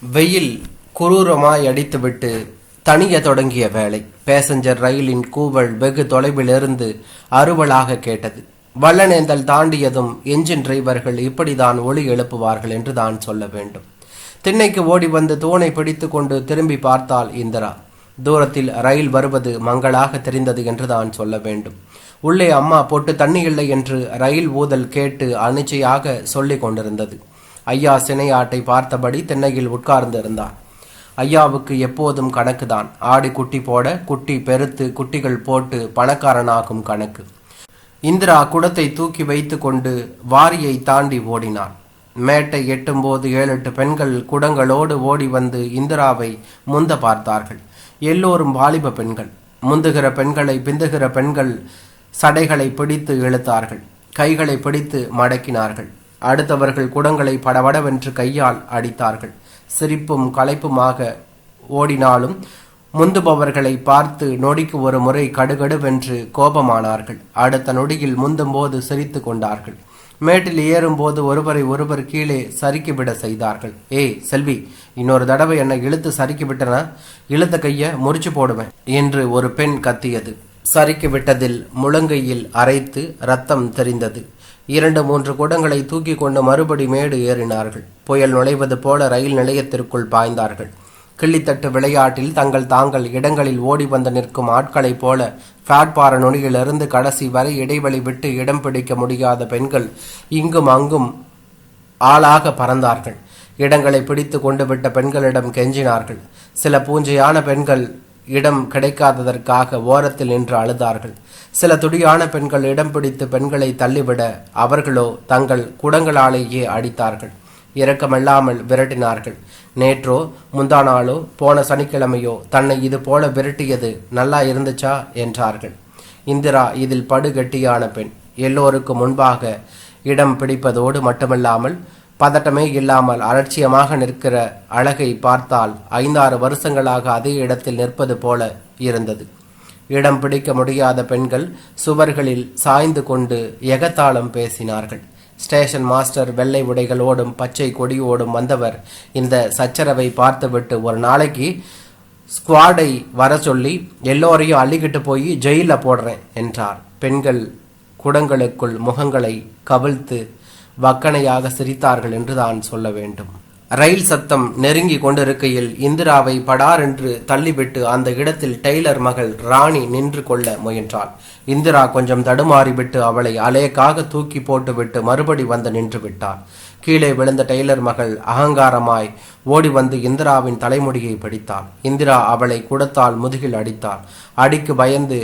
வெயில் குரூரமாய் அடித்துவிட்டு தணிய தொடங்கிய வேளை. பேசஞ்சர் ரயிலின் கூவல் வெகு தொலைவிலிருந்து அறுவலாக கேட்டது. வல்லநேந்தல் தாண்டியதும் என்ஜின் டிரைவர்கள் இப்படிதான் ஒலி எழுப்புவார்கள் என்று தான் சொல்ல வேண்டும். திண்ணைக்கு ஓடி வந்து தூணை பிடித்து கொண்டு திரும்பி பார்த்தாள் இந்திரா. தூரத்தில் ரயில் வருவது மங்களாக தெரிந்தது என்று தான் சொல்ல வேண்டும். உள்ளே அம்மா போட்டு தண்ணி இல்லை என்று ரயில் ஊதல் கேட்டு அனிச்சையாக சொல்லிக் கொண்டிருந்தது. ஐயா சினையாட்டை பார்த்தபடி திண்ணையில் உட்கார்ந்திருந்தார். ஐயாவுக்கு எப்போதும் கணக்குதான். ஆடி குட்டி போட, குட்டி பெருத்து குட்டிகள் போட்டு பணக்காரனாகும் கணக்கு. இந்திரா குடத்தை தூக்கி வைத்து கொண்டு வாரியை தாண்டி ஓடினாள். மேட்டை எட்டும்போது 7-8 பெண்கள் குடங்களோடு ஓடி வந்து இந்திராவை முந்த பார்த்தார்கள். எல்லோரும் வாலிப பெண்கள். முந்துகிற பெண்களை பிந்துகிற பெண்கள் சடைகளை பிடித்து இழுத்தார்கள். கைகளை பிடித்து மடக்கினார்கள். அடுத்தவர்கள் குடங்களை படபடவென்று கையால் அடித்தார்கள். சிரிப்பும் களைப்புமாக ஓடினாலும் முந்துபவர்களை பார்த்து நொடிக்கு ஒரு முறை கடுகடுவென்று கோபமானார்கள். அடுத்த நொடியில் முந்தும் போது சிரித்து கொண்டார்கள். மேட்டில் ஏறும்போது ஒருவரை ஒருவர் கீழே சறுக்கிவிட செய்தார்கள். ஏய் செல்வி, இன்னொரு தடவை என்னை இழுத்து சறுக்கிவிட்டனா இழுத்த கைய முறிச்சு போடுவேன் என்று ஒரு பெண் கத்தியது. சறுக்கிவிட்டதில் முழங்கையில் அரைத்து ரத்தம் தெரிந்தது. 2-3 குடங்களை தூக்கி கொண்டு மறுபடி மேடு ஏறினார்கள். புயல் நுழைவது போல ரயில் நிலையத்திற்குள் பாய்ந்தார்கள். கிள்ளித்தட்டு விளையாட்டில் தாங்கள் இடங்களில் ஓடி வந்து நிற்கும் ஆட்களைப் போல பிளாட்பார நொடியிலிருந்து கடைசி வரை இடைவெளி விட்டு இடம் பிடிக்க முடியாத பெண்கள் இங்கும் அங்கும் ஆளாக பறந்தார்கள். இடங்களை பிடித்து கொண்டு விட்ட பெண்களிடம் கெஞ்சினார்கள். சில பூஞ்சையான பெண்கள் இடம் கிடைக்காததற்காக ஓரத்தில் நின்று அழுதார்கள். சில துடியான பெண்கள் இடம் பிடித்து பெண்களை தள்ளிவிட அவர்களோ தங்கள் குடங்களாலேயே அடித்தார்கள். இரக்கமில்லாமல் விரட்டினார்கள். நேற்றோ முந்தா நாளோ போன சனிக்கிழமையோ தன்னை இது போல விரட்டியது நல்லா இருந்துச்சா என்றார்கள். இந்திரா இதில் படுகட்டியான பெண். எல்லோருக்கும் முன்பாக இடம் பிடிப்பதோடு மட்டுமில்லாமல் பதட்டமே இல்லாமல் அலட்சியமாக நிற்கிற அழகை பார்த்தால் 5-6 வருஷங்களாக அதே இடத்தில் நிற்பது போல இருந்தது. இடம் பிடிக்க முடியாத பெண்கள் சுவர்களில் சாய்ந்து கொண்டு எகத்தாளம் பேசினார்கள். ஸ்டேஷன் மாஸ்டர் வெள்ளை உடைகளோடும் பச்சை கொடியோடும் வந்தவர் இந்த சச்சரவை பார்த்துவிட்டு ஒரு நாளைக்கு ஸ்குவாடை வர சொல்லி எல்லோரையும் அள்ளிக்கிட்டு போய் ஜெயிலில் போடுறேன் என்றார். பெண்கள் குடங்களுக்குள் முகங்களை கவிழ்த்து வக்கனையாக சிரித்தார்கள் என்று தான் சொல்ல வேண்டும். ரயில் சத்தம் நெருங்கி கொண்டிருக்கையில் இந்திராவை படார் என்று தள்ளிவிட்டு அந்த இடத்தில் டெய்லர் மகள் ராணி நின்று கொள்ள முயன்றாள். இந்திரா கொஞ்சம் தடுமாறிவிட்டு அவளை அலேக்காக தூக்கி போட்டுவிட்டு மறுபடி வந்து நின்று விட்டாள். கீழே விழுந்த டெய்லர் மகள் அகங்காரமாய் ஓடி வந்து இந்திராவின் தலைமுடியை பிடித்தாள். இந்திரா அவளை குடத்தால் முதுகில் அடித்தாள். அடிக்கு பயந்து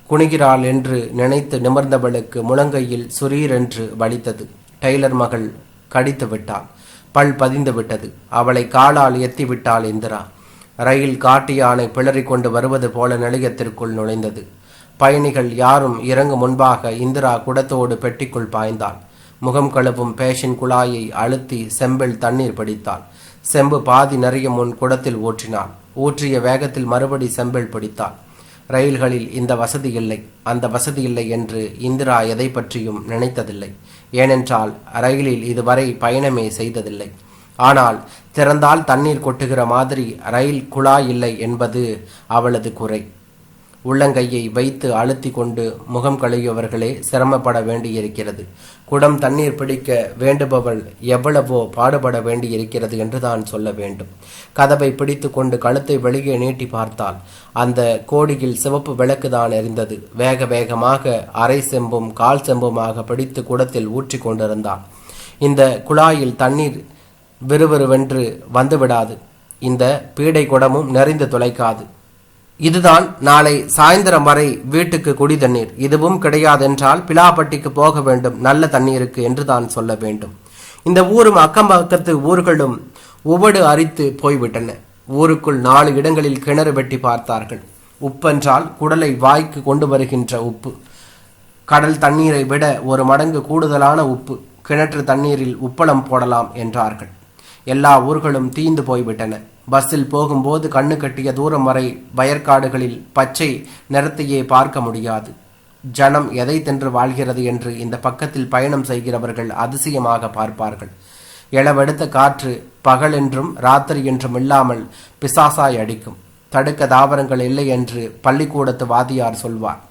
குனிகிறாள் என்று நினைத்து நிமிர்ந்தவளுக்கு முழங்கையில் சுரீரென்று வலித்தது. டெய்லர் மகள் கடித்து விட்டாள். பல் பதிந்து விட்டது. அவளை காலால் எத்தி விட்டாள் இந்திரா. ரயில் காட்டு யானை பிளறி கொண்டு வருவது போல நிலையத்திற்குள் நுழைந்தது. பயணிகள் யாரும் இறங்கும் முன்பாக இந்திரா குடத்தோடு பெட்டிக்குள் பாய்ந்தாள். முகம் கழுவும் பேஷன் குழாயை அழுத்தி செம்பில் தண்ணீர் பிடித்தாள். செம்பு பாதி நிறைய முன் குடத்தில் ஊற்றினாள். ஊற்றிய வேகத்தில் மறுபடி செம்பில் பிடித்தாள். ரயில்களில் இந்த வசதி இல்லை, அந்த வசதி இல்லை என்று இந்திரா எதை பற்றியும் நினைத்ததில்லை. ஏனென்றால் ரயிலில் இதுவரை பயணமே செய்ததில்லை. ஆனால் திறந்தால் தண்ணீர் கொட்டுகிற மாதிரி ரயில் குழாய் இல்லை என்பது அவளது குறை. உள்ளங்கையை வைத்து அழுத்தி கொண்டு முகம் கழுவியவர்களே சிரமப்பட வேண்டியிருக்கிறது. குடம் தண்ணீர் பிடிக்க வேண்டுபவள் எவ்வளவோ பாடுபட வேண்டியிருக்கிறது என்று தான் சொல்ல வேண்டும். கதவை பிடித்து கொண்டு கழுத்தை வெளியே நீட்டி பார்த்தாள். அந்த கோடியில் சிவப்பு விளக்குதான் எரிந்தது. வேக வேகமாக அரை செம்பும் கால் செம்புமாக பிடித்து குடத்தில் ஊற்றி கொண்டிருந்தாள். இந்த குழாயில் தண்ணீர் விறுவிறுவென்று வந்துவிடாது. இந்த பீடை குடமும் நிறைந்து துளைக்காது. இதுதான் நாளை சாயந்தரம் வரை வீட்டுக்கு குடி தண்ணீர். இதுவும் கிடையாதென்றால் பிலாப்பட்டிக்கு போக வேண்டும் நல்ல தண்ணீருக்கு என்று தான் சொல்ல வேண்டும். இந்த ஊரும் அக்கம் பக்கத்து ஊர்களும் உவடு அரித்து போய்விட்டன. ஊருக்குள் 4 இடங்களில் கிணறு வெட்டி பார்த்தார்கள். உப்பென்றால் குடலை வாய்க்கு கொண்டு வருகின்ற உப்பு. கடல் தண்ணீரை விட 1 மடங்கு கூடுதலான உப்பு. கிணற்று தண்ணீரில் உப்பளம் போடலாம் என்றார்கள். எல்லா ஊர்களும் தீந்து போய்விட்டன. பஸ்ஸில் போகும்போது கண்ணு கட்டிய தூரம் வரை வயற்காடுகளில் பச்சை நிறத்தையே பார்க்க முடியாது. ஜனம் எதை தின்று வாழ்கிறது என்று இந்த பக்கத்தில் பயணம் செய்கிறவர்கள் அதிசயமாக பார்ப்பார்கள். இளவெடுத்த காற்று பகல் என்றும் ராத்திரி என்றும் இல்லாமல் பிசாசாய் அடிக்கும். தடுக்க தாவரங்கள் இல்லை என்று பள்ளிக்கூடத்து வாதியார் சொல்வார்.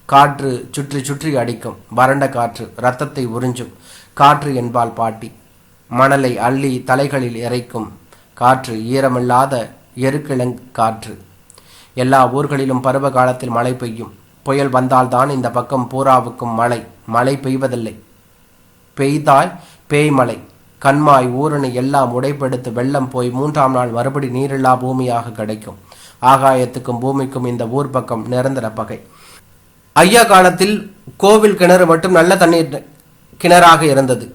காற்று சுற்றி சுற்றி அடிக்கும். வறண்ட காற்று இரத்தத்தை உறிஞ்சும் காற்று என்பாள் பாட்டி. மணலை அள்ளி தலைகளில் இறைக்கும் காற்று ஈரமில்லாத எருக்கிழங்காற்று. எல்லா ஊர்களிலும் பருவ காலத்தில் மழை பெய்யும். புயல் வந்தால்தான் இந்த பக்கம் பூராவுக்கும் மழை பெய்வதில்லை. பெய்தாய் பேய்மலை கண்மாய் ஊரணி எல்லாம் உடைப்படுத்து வெள்ளம் போய் 3ஆம் நாள் மறுபடி நீரில்லா பூமியாக கிடைக்கும். ஆகாயத்துக்கும் பூமிக்கும் இந்த ஊர் பக்கம் நிரந்தர பகை. ஐயா காலத்தில் கோவில் கிணறு மட்டும் நல்ல தண்ணீர் கிணறாக இருந்தது.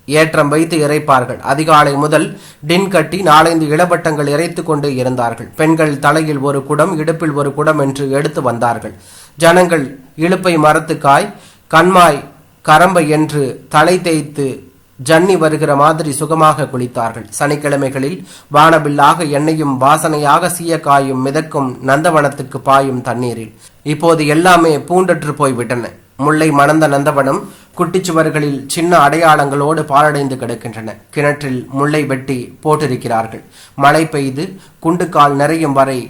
ஏற்றம் வைத்து இறைப்பார்கள். அதிகாலை முதல் டின் கட்டி 4-5 இளவட்டங்கள் இறைத்து கொண்டு இருந்தார்கள். பெண்கள் தலையில் ஒரு குடம் இடுப்பில் ஒரு குடம் என்று எடுத்து வந்தார்கள். ஜனங்கள் இழுப்பை மரத்துக்காய் கண்மாய் கரம்பை என்று தலை தேய்த்து ஜன்னி வருகிற மாதிரி சுகமாக குளித்தார்கள். சனிக்கிழமைகளில் வானபில்லாக எண்ணெயும் வாசனையாக சீயக்காயும் மிதக்கும் நந்தவனத்துக்கு பாயும் தண்ணீரில். இப்போது எல்லாமே பூண்டற்று போய்விட்டன. முல்லை மணந்த நந்தவனம் குட்டிச்சுவர்களில் சின்ன அடையாளங்களோடு பாழடைந்து கிடக்கின்றன. கிணற்றில் முல்லை வெட்டி போட்டிருக்கிறார்கள். மழை பெய்து குண்டுக்கால் நிறையும் வரை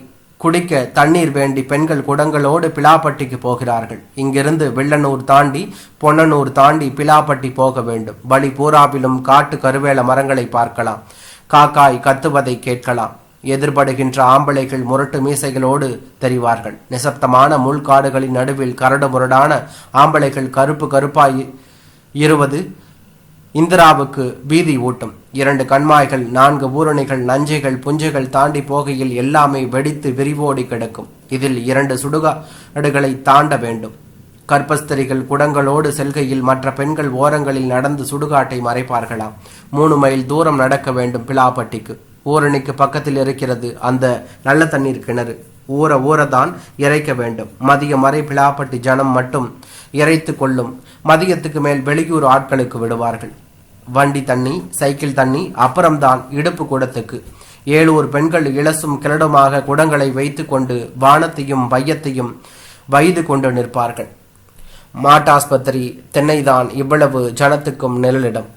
குடிக்க தண்ணீர் வேண்டி பெண்கள் குடங்களோடு பிலாப்பட்டிக்கு போகிறார்கள். இங்கிருந்து வெள்ளனூர் தாண்டி பொன்னனூர் தாண்டி பிலாப்பட்டி போக வேண்டும். வழி பூராவிலும் காட்டு கருவேல மரங்களை பார்க்கலாம். காக்காய் கத்துவதை கேட்கலாம். எதிர்படுகின்ற ஆம்பளைகள் முரட்டு மீசைகளோடு தெரிவார்கள். நிசப்தமான முள்காடுகளின் நடுவில் கரடு முரடான ஆம்பளைகள் கருப்பு கருப்பாய் இருவது இந்திராவுக்கு பீதி ஊட்டும். 2 கண்மாய்கள் 4 ஊரணிகள் நஞ்சைகள் புஞ்சைகள் தாண்டி போகையில் எல்லாமே வெடித்து விரிவோடி கிடக்கும். இதில் 2 சுடுகாடுகளை தாண்ட வேண்டும். கற்பஸ்திரிகள் குடங்களோடு செல்கையில் மற்ற பெண்கள் ஓரங்களில் நடந்து சுடுகாட்டை மறைப்பார்களாம். 3 மைல் தூரம் நடக்க வேண்டும் பிலாப்பட்டிக்கு. ஊரணிக்கு பக்கத்தில் இருக்கிறது அந்த நல்ல தண்ணீர் கிணறு. ஊரதான் இறைக்க வேண்டும். மதியம் வரை பிலாப்பட்டி ஜனம் மட்டும் இறைத்து கொள்ளும். மதியத்துக்கு மேல் வெளியூர் ஆட்களுக்கு விடுவார்கள். வண்டி தண்ணி சைக்கிள் தண்ணி அப்புறம்தான் இடுப்பு குடத்துக்கு. 7 பெண்கள் இளசும் கிளடுமாக குடங்களை வைத்து கொண்டு வானத்தையும் வையத்தையும் வைது கொண்டு நிற்பார்கள். மாட்டாஸ்பத்திரி தென்னைதான் இவ்வளவு ஜனத்துக்கும் நிழலிடம்.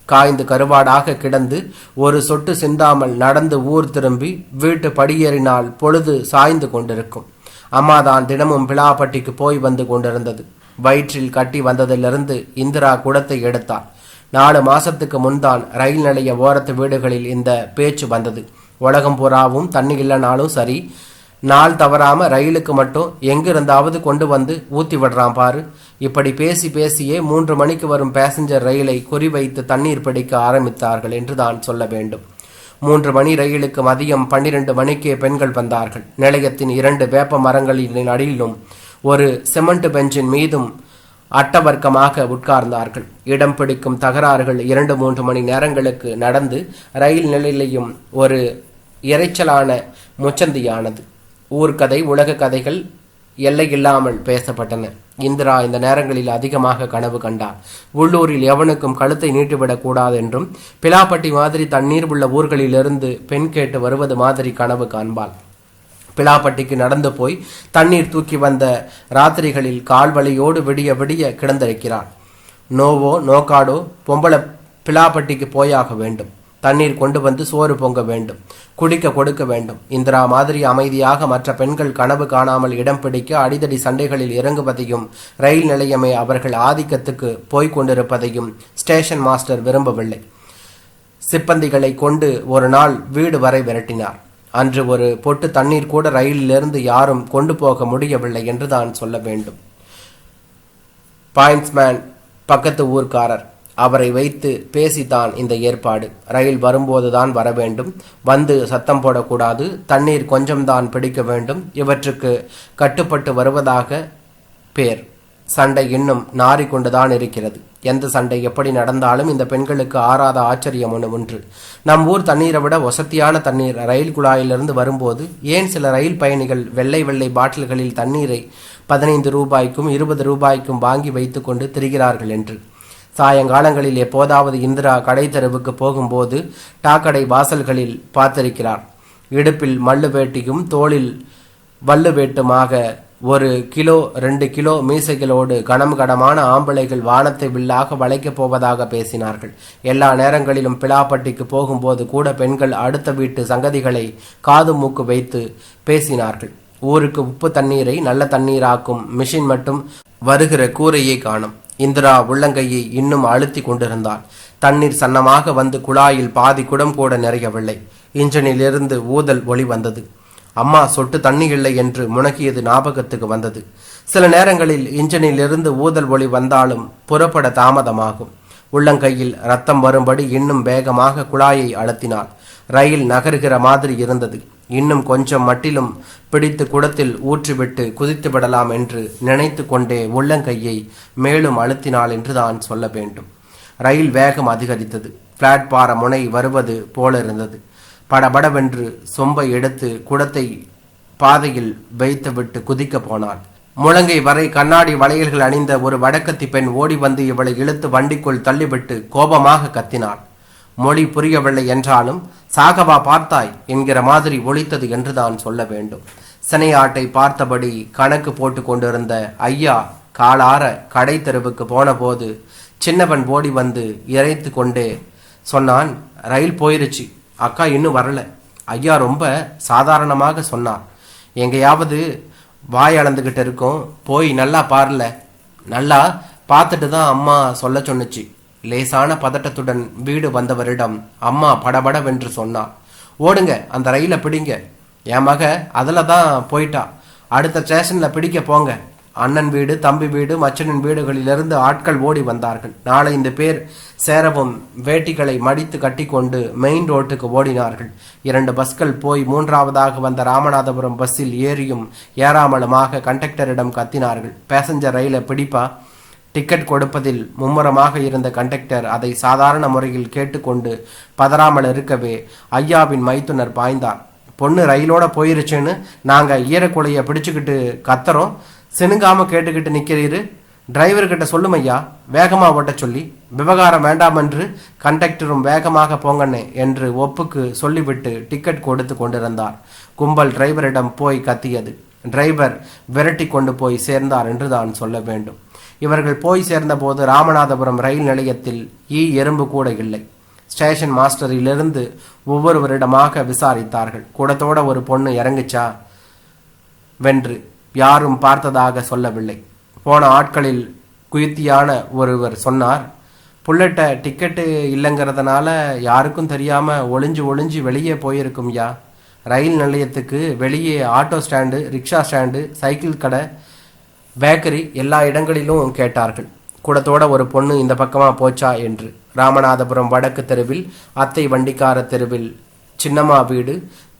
காய்ந்து கருவாடாக கிடந்து ஒரு சொட்டு சிந்தாமல் நடந்து ஊர் திரும்பி வீட்டு படியேறினால் பொழுது சாய்ந்து கொண்டிருக்கும். அம்மாதான் தினமும் பிலாப்பட்டிக்கு போய் வந்து கொண்டிருந்தது. வயிற்றில் கட்டி வந்ததிலிருந்து இந்திரா குடத்தை எடுத்தாள். 4 மாசத்துக்கு முன்தான் ரயில் நிலைய ஓரத்து வீடுகளில் இந்த பேச்சு வந்தது. உலகம் பூராவும் தண்ணி இல்லைனாலும் சரி, நாள் தவறாம ரயிலுக்கு மட்டும் எங்கிருந்தாவது கொண்டு வந்து ஊத்தி விடுறான் பாரு. இப்படி பேசி பேசியே 3 மணிக்கு வரும் பேசஞ்சர் ரயிலை குறிவைத்து தண்ணீர் பிடிக்க ஆரம்பித்தார்கள் என்று தான் சொல்ல வேண்டும். 3 மணி ரயிலுக்கு மதியம் 12 மணிக்கே பெண்கள் வந்தார்கள். நிலையத்தின் 2 வேப்ப மரங்களின் அடியிலும் ஒரு சிமெண்ட் பெஞ்சின் மீதும் அட்டவர்க்கமாக உட்கார்ந்தார்கள். இடம் பிடிக்கும் தகராறுகள் 2-3 மணி நேரங்களுக்கு நடந்து ரயில் நிலையிலையும் ஒரு இறைச்சலான முச்சந்தியானது. ஊர்கதை உலக கதைகள் எல்லையில்லாமல் பேசப்பட்டன. இந்திரா இந்த நேரங்களில் அதிகமாக கனவு கண்டார். உள்ளூரில் எவனுக்கும் கழுத்தை நீட்டிவிடக் கூடாது என்றும், பிலாப்பட்டி மாதிரி தண்ணீர் உள்ள ஊர்களிலிருந்து பெண் கேட்டு வருவது மாதிரி கனவு காண்பாள். பிலாப்பட்டிக்கு நடந்து போய் தண்ணீர் தூக்கி வந்த ராத்திரிகளில் கால்வழியோடு விடிய விடிய கிடந்திருக்கிறாள். நோவோ நோக்காடோ பொம்பளை பிலாப்பட்டிக்கு போயாக வேண்டும். தண்ணீர் கொண்டு வந்து சோறு பொங்க வேண்டும். குடிக்க கொடுக்க வேண்டும். இந்திரா மாதிரி அமைதியாக மற்ற பெண்கள் கனவு காணாமல் இடம் பிடிக்க அடிதடி சண்டைகளில் இறங்குவதையும், ரயில் நிலையமே அவர்கள் ஆதிக்கத்துக்கு போய்க் கொண்டிருப்பதையும் ஸ்டேஷன் மாஸ்டர் விரும்பவில்லை. சிப்பந்திகளை கொண்டு ஒரு நாள் வீடு வரை விரட்டினார். அன்று ஒரு பொட்டு தண்ணீர் கூட ரயிலிலிருந்து யாரும் கொண்டு போக முடியவில்லை என்று தான் சொல்ல வேண்டும். பாயிண்ட்ஸ்மேன் பக்கத்து ஊர்க்காரர். அவரை வைத்து பேசித்தான் இந்த ஏற்பாடு. ரயில் வரும்போதுதான் வர வேண்டும். வந்து சத்தம் போடக்கூடாது. தண்ணீர் கொஞ்சம்தான் பிடிக்க வேண்டும். இவற்றுக்கு கட்டுப்பட்டு வருவதாக பேர். சண்டை இன்னும் நாறிக்கொண்டுதான் இருக்கிறது. எந்த சண்டை எப்படி நடந்தாலும் இந்த பெண்களுக்கு ஆறாத ஆச்சரியம் ஒன்று. நம் ஊர் தண்ணீரை விட வசதியான தண்ணீர் ரயில் குழாயிலிருந்து வரும்போது ஏன் சில ரயில் பயணிகள் வெள்ளை வெள்ளை பாட்டில்களில் தண்ணீரை 15 ரூபாய்க்கும் 20 ரூபாய்க்கும் வாங்கி வைத்து கொண்டு திரிகிறார்கள் என்று. சாயங்காலங்களில் எப்போதாவது இந்திரா கடை தெருவுக்கு போகும்போது டாக்கடை வாசல்களில் பார்த்திருக்கிறார். இடுப்பில் மல்லு வேட்டியும் தோளில் வல்லு வேட்டுமாக 1 கிலோ 2 கிலோ மீசைகளோடு கனமான ஆம்பளைகள் வானத்தை வில்லாக வளைக்கப் போவதாக பேசினார்கள். எல்லா நேரங்களிலும் பிலாப்பட்டிக்கு போகும்போது கூட பெண்கள் அடுத்த வீட்டு சங்கதிகளை காது மூக்கு வைத்து பேசினார்கள். ஊருக்கு உப்பு தண்ணீரை நல்ல தண்ணீராக்கும் மிஷின் மட்டும் வருகிற கூரையை காணும். இந்திரா உள்ளங்கையை இன்னும் அழுத்தி கொண்டிருந்தாள். தண்ணீர் சன்னமாக வந்து குழாயில் பாதி குடம் கூட நிறையவில்லை. இன்ஜினிலிருந்து ஊதல் ஒளி வந்தது. அம்மா சொட்டு தண்ணி இல்லை என்று முனகியது ஞாபகத்துக்கு வந்தது. சில நேரங்களில் இன்ஜினிலிருந்து ஊதல் ஒளி வந்தாலும் புறப்பட தாமதமாகும். உள்ளங்கையில் ரத்தம் வரும்படி இன்னும் வேகமாக குழாயை அழுத்தினாள். ரயில் நகருகிற மாதிரி இருந்தது. இன்னும் கொஞ்சம் மட்டிலும் பிடித்து குடத்தில் ஊற்றிவிட்டு குதித்து விடலாம் என்று நினைத்து கொண்டே உள்ளங்கையை மேலும் அழுத்தினாள் என்று தான் சொல்ல வேண்டும். ரயில் வேகம் அதிகரித்தது. பிளாட்பார முனை வருவது போல இருந்தது. படபடவென்று சொம்பை எடுத்து குடத்தை பாதையில் வைத்துவிட்டு குதிக்க போனாள். முழங்கை வரை கண்ணாடி வளையல்கள் அணிந்த ஒரு வடக்கத்தி பெண் ஓடி வந்து இவளை இழுத்து வண்டிக்குள் தள்ளிவிட்டு கோபமாக கத்தினாள். மொழி புரியவில்லை என்றாலும் சாகவா பார்த்தாய் என்கிற மாதிரி ஒலித்தது என்று தான் சொல்ல வேண்டும். சினையாட்டை பார்த்தபடி கணக்கு போட்டு கொண்டிருந்த ஐயா காலார கடை தெருவுக்கு போன போது சின்னவன் ஓடி வந்து இறைத்து கொண்டே சொன்னான், ரயில் போயிருச்சு, அக்கா இன்னும் வரல. ஐயா ரொம்ப சாதாரணமாக சொன்னார், எங்கேயாவது வாய் அளந்துக்கிட்டு இருக்கோம், போய் நல்லா பாருல. நல்லா பார்த்துட்டு தான் அம்மா சொல்ல சொன்னுச்சு. லேசான பதட்டத்துடன் வீடு வந்தவரிடம் அம்மா படபடவென்று சொன்னார், ஓடுங்க, அந்த ரயிலை பிடிங்க. என் மக அதில் தான் போயிட்டா, அடுத்த ஸ்டேஷனில் பிடிக்க போங்க. அண்ணன் வீடு, தம்பி வீடு, மச்சனின் வீடுகளிலிருந்து ஆட்கள் ஓடி வந்தார்கள். 4-5 பேர் சேரவும் வேட்டிகளை மடித்து கட்டிக்கொண்டு மெயின் ரோட்டுக்கு ஓடினார்கள். 2 பஸ்கள் போய் 3ஆவதாக வந்த ராமநாதபுரம் பஸ்ஸில் ஏறியும் ஏறாமலுமாக கண்டக்டரிடம் கத்தினார்கள். பேசஞ்சர் ரயிலை பிடிப்பா. டிக்கெட் கொடுப்பதில் மும்முரமாக இருந்த கண்டக்டர் அதை சாதாரண முறையில் கேட்டுக்கொண்டு பதறாமல் இருக்கவே ஐயாவின் மைத்துனர் பாய்ந்தார். பொண்ணு ரயிலோட போயிருச்சுன்னு நாங்கள் ஈரக்குலையை பிடிச்சுக்கிட்டு கத்துறோம், சினுங்காம கேட்டுக்கிட்டு நிற்கிறீரு. டிரைவர்கிட்ட சொல்லுமையா, வேகமாக ஓட்ட சொல்லி. விவகாரம் வேண்டாம் என்று கண்டக்டரும் வேகமாக போங்கண்ணே என்று ஒப்புக்கு சொல்லிவிட்டு டிக்கெட் கொடுத்து கொண்டிருந்தார். கும்பல் டிரைவரிடம் போய் கத்தியது. டிரைவர் விரட்டி கொண்டு போய் சேர்ந்தார் என்று தான் சொல்ல வேண்டும். இவர்கள் போய் சேர்ந்தபோது ராமநாதபுரம் ரயில் நிலையத்தில் எறும்பு கூட இல்லை. ஸ்டேஷன் மாஸ்டரிலிருந்து ஒவ்வொருவரிடமாக விசாரித்தார்கள். கூடத்தோட ஒரு பொண்ணு இறங்குச்சா வென்று யாரும் பார்த்ததாக சொல்லவில்லை. போன ஆட்களில் குயுத்தியான ஒருவர் சொன்னார், புல்லட்ட டிக்கெட்டு இல்லைங்கிறதுனால யாருக்கும் தெரியாமல் ஒளிஞ்சு வெளியே போயிருக்கும் யா. ரயில் நிலையத்துக்கு வெளியே auto stand, rickshaw stand, cycle கடை, பேக்கரி எல்லா இடங்களிலும் கேட்டார்கள். கூடத்தோட ஒரு பொண்ணு இந்த பக்கமாக போச்சா என்று. ராமநாதபுரம் வடக்கு தெருவில், அத்தை வண்டிக்கார தெருவில் சின்னம்மா வீடு,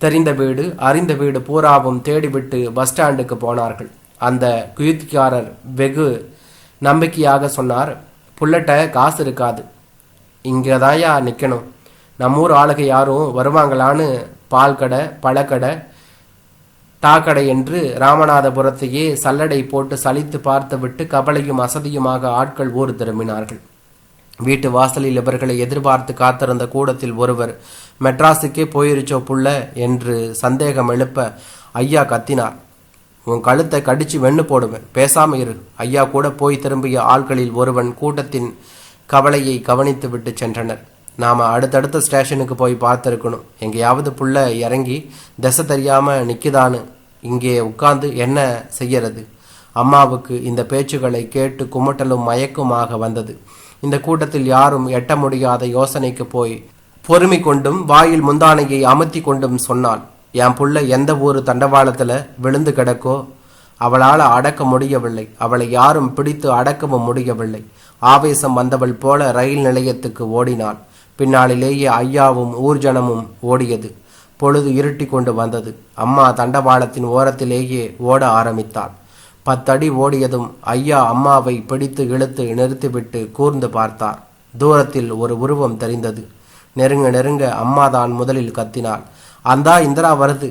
தெரிந்த வீடு, அறிந்த வீடு பூராவும் தேடிவிட்டு பஸ் ஸ்டாண்டுக்கு போனார்கள். அந்த குயுத்திக்காரர் வெகு நம்பிக்கையாக சொன்னார், புல்லட்ட காசு இருக்காது, இங்கே தான்யா நிற்கணும், நம்மூர் ஆளுக யாரும் வருவாங்களான்னு பால் கடை, பழக்கடை, டாக்கடை என்று ராமநாதபுரத்தையே சல்லடை போட்டு சலித்து பார்த்துவிட்டு கவலையும் அசதியுமாக ஆட்கள் ஊர் திரும்பினார்கள். வீட்டு வாசலில் இவர்களை எதிர்பார்த்து காத்திருந்த கூடத்தில் ஒருவர், மெட்ராஸுக்கே போயிருச்சோ புள்ள என்று சந்தேகம் எழுப்ப ஐயா கத்தினார், உன் கழுத்தை கடிச்சு வெண்ணு போடுவேன், பேசாம இரு. ஐயா கூட போய் திரும்பிய ஆட்களில் ஒருவன் கூட்டத்தின் கவலையை கவனித்து விட்டு சென்றனர். நாம் அடுத்தடுத்த ஸ்டேஷனுக்கு போய் பார்த்துருக்கணும், எங்கேயாவது புள்ள இறங்கி திசை தெரியாமல் நிற்குதான்னு இங்கே உட்கார்ந்து என்ன செய்யறது. அம்மாவுக்கு இந்த பேச்சுகளை கேட்டு குமட்டலும் மயக்குமாக வந்தது. இந்த கூட்டத்தில் யாரும் எட்ட முடியாத யோசனைக்கு போய் பொறுமை கொண்டும் வாயில் முந்தானையை அமர்த்தி கொண்டும் சொன்னாள், என் புள்ள எந்த ஊர் தண்டவாளத்தில் விழுந்து கிடக்கோ அவளால் அடக்க முடியவில்லை, அவளை யாரும் பிடித்து அடக்கவும் முடியவில்லை. ஆவேசம் வந்தவள் போல ரயில் நிலையத்துக்கு ஓடினாள். பின்னாளிலேயே ஐயாவும் ஊர்ஜனமும் ஓடியது. பொழுது இருட்டி கொண்டு வந்தது. அம்மா தண்டவாளத்தின் ஓரத்திலேயே ஓட ஆரம்பித்தாள். 10 அடி ஓடியதும் ஐயா அம்மாவை பிடித்து இழுத்து நிறுத்திவிட்டு கூர்ந்து பார்த்தார். தூரத்தில் ஒரு உருவம் தெரிந்தது. நெருங்க அம்மாதான் முதலில் கத்தினாள், அந்தா இந்திரா வருது.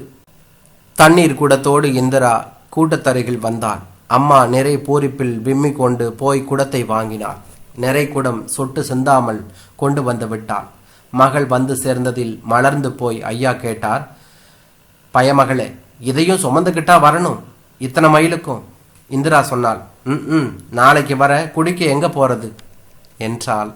தண்ணீர் குடத்தோடு இந்திரா கூட்டத்தருகில் வந்தாள். அம்மா நிறை பூரிப்பில் விம்மி கொண்டு போய் குடத்தை வாங்கினாள். நிறை குடம் சொட்டு சிந்தாமல் கொண்டு வந்து விட்டாள். மகள் வந்து சேர்ந்ததில் மலர்ந்து போய் ஐயா கேட்டார், பயமகளே, இதையும் சுமந்துக்கிட்டா வரணும், இத்தனை மைலுக்கும்? இந்திரா சொன்னாள். நாளைக்கு வர குடிக்க எங்க போறது என்றான்.